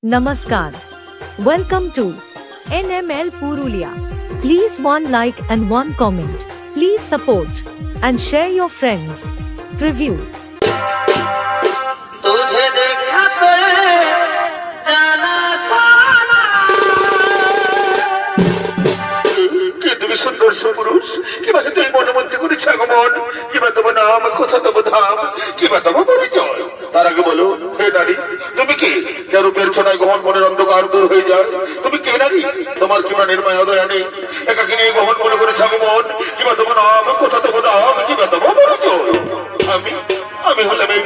Namaskar. Welcome to NML Purulia. Please one like and one comment. Please support and share your friends. Review. সুন্দর সুপুরুষ কিবা তুই মনোমন্ত্রী করেছ আগমন কিবা তোমার নাম কোথা তব ধাম কিবা তোমার পরিচয় তার আগে বলো হে নারী তুমি কি যে রূপের ছোটায় গহন মনের অন্ধকার দূর হয়ে যায় তুমি কে নারী তোমার কিবা নির্মায়া দয়া নেই একাকি নিয়ে গহন মনে করেছ আগমন কিবা তোমার নাম কোথা তব ধাম কিবা তোমার পরিচয় আমি হলাম এই